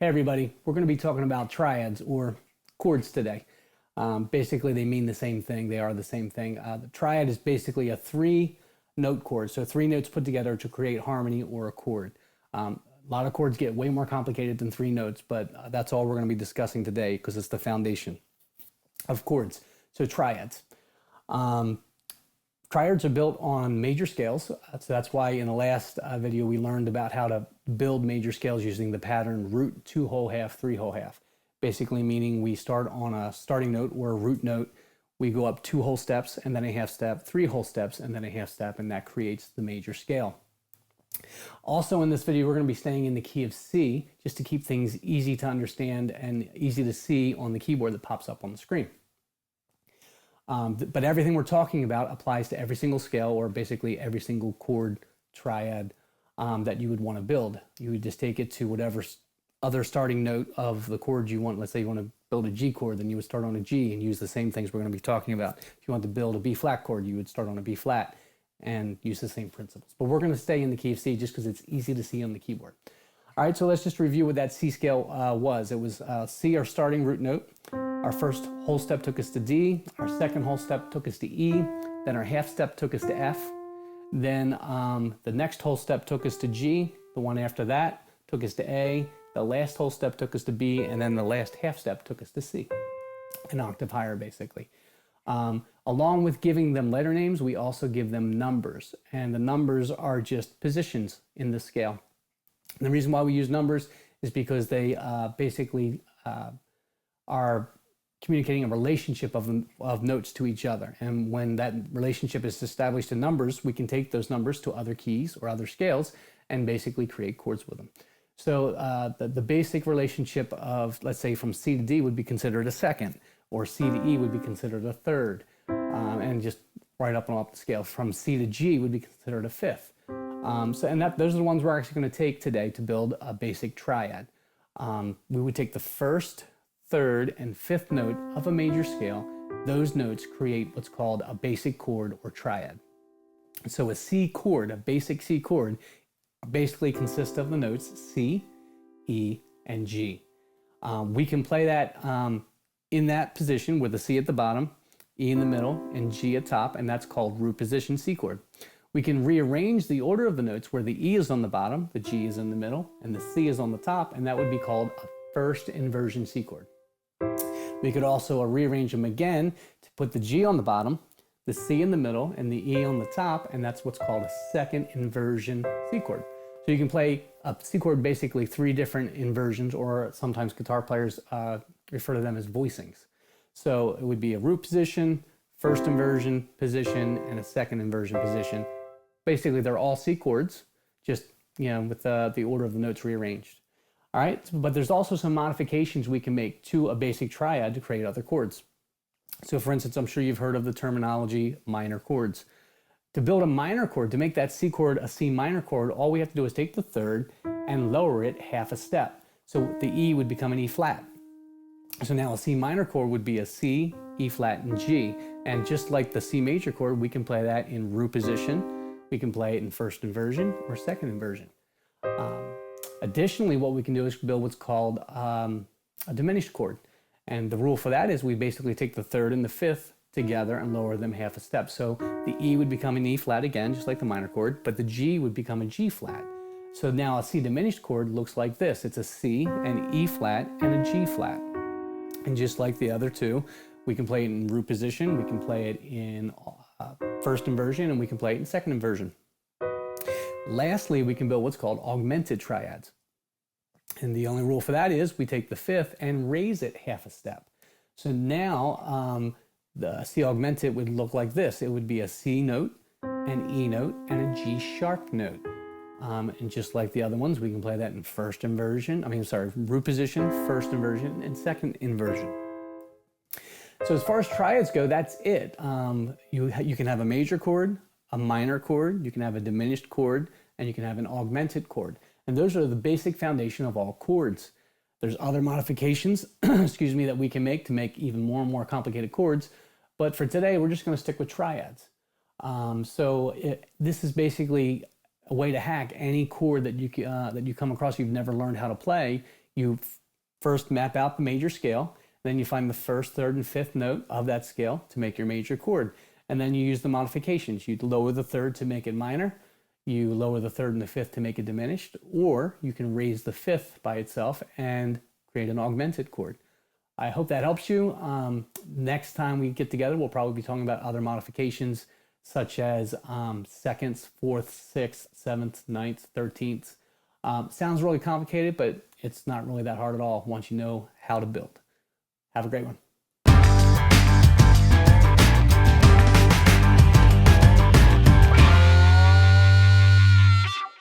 everybody, we're going to be talking about triads or chords today. Basically, they mean the same thing. They are the same thing. The triad is basically a three-note chord, so three notes put together to create harmony or a chord. A lot of chords get way more complicated than three notes, but that's all we're going to be discussing today because it's the foundation of chords. So triads. Triads are built on major scales, so that's why in the last video we learned about how to build major scales using the pattern root, two whole half, three whole half. Basically meaning we start on a starting note or a root note, we go up two whole steps and then a half step, three whole steps and then a half step, and that creates the major scale. Also in this video we're going to be staying in the key of C just to keep things easy to understand and easy to see on the keyboard that pops up on the screen. But everything we're talking about applies to every single scale or basically every single chord triad that you would want to build. You would just take it to whatever other starting note of the chord you want. Let's say you want to build a G chord, then you would start on a G and use the same things we're going to be talking about. If you want to build a B flat chord, you would start on a B flat and use the same principles. But we're going to stay in the key of C just because it's easy to see on the keyboard. All right, so let's just review what that C scale was. It was C, our starting root note. Our first whole step took us to D. Our second whole step took us to E. Then our half step took us to F. Then the next whole step took us to G. The one after that took us to A. The last whole step took us to B. And then the last half step took us to C. An octave higher, basically. Along with giving them letter names, we also give them numbers. And the numbers are just positions in the scale. And the reason why we use numbers is because they basically are communicating a relationship of notes to each other. And when that relationship is established in numbers, we can take those numbers to other keys or other scales and basically create chords with them. So the basic relationship of, let's say, from C to D would be considered a second, or C to E would be considered a third, and just right up and up the scale. From C to G would be considered a fifth. Those are the ones we're actually going to take today to build a basic triad. We would take the first, third, and fifth note of a major scale. Those notes create what's called a basic chord or triad. So a C chord, a basic C chord, basically consists of the notes C, E, and G. We can play that in that position with the C at the bottom, E in the middle, and G at top, and that's called root position C chord. We can rearrange the order of the notes where the E is on the bottom, the G is in the middle, and the C is on the top, and that would be called a first inversion C chord. We could also rearrange them again to put the G on the bottom, the C in the middle, and the E on the top, and that's what's called a second inversion C chord. So you can play a C chord basically three different inversions, or sometimes guitar players refer to them as voicings. So it would be a root position, first inversion position, and a second inversion position. Basically, they're all C chords, just with the order of the notes rearranged. All right, but there's also some modifications we can make to a basic triad to create other chords. So for instance, I'm sure you've heard of the terminology minor chords. To build a minor chord, to make that C chord a C minor chord, all we have to do is take the third and lower it half a step. So the E would become an E flat. So now a C minor chord would be a C, E flat, and G. And just like the C major chord, we can play that in root position. We can play it in first inversion or second inversion. Additionally, what we can do is build what's called a diminished chord. And the rule for that is we basically take the third and the fifth together and lower them half a step. So the E would become an E flat again, just like the minor chord, but the G would become a G flat. So now a C diminished chord looks like this. It's a C, an E flat, and a G flat. And just like the other two, we can play it in root position, we can play it in first inversion, and we can play it in second inversion. Lastly, we can build what's called augmented triads. And the only rule for that is we take the fifth and raise it half a step. So now the C augmented would look like this. It would be a C note, an E note, and a G sharp note. And just like the other ones, we can play that in root position, first inversion, and second inversion. So as far as triads go, that's it. You can have a major chord, a minor chord, you can have a diminished chord, and you can have an augmented chord. And those are the basic foundation of all chords. There's other modifications, excuse me, that we can make to make even more and more complicated chords. But for today, we're just going to stick with triads. This is basically a way to hack any chord that you come across you've never learned how to play. You first map out the major scale, then you find the first, third, and fifth note of that scale to make your major chord. And then you use the modifications. You lower the third to make it minor, you lower the third and the fifth to make it diminished, or you can raise the fifth by itself and create an augmented chord. I hope that helps you. Next time we get together, we'll probably be talking about other modifications such as seconds, fourths, sixths, sevenths, ninths, 13ths. Sounds really complicated, but it's not really that hard at all once you know how to build. Have a great one.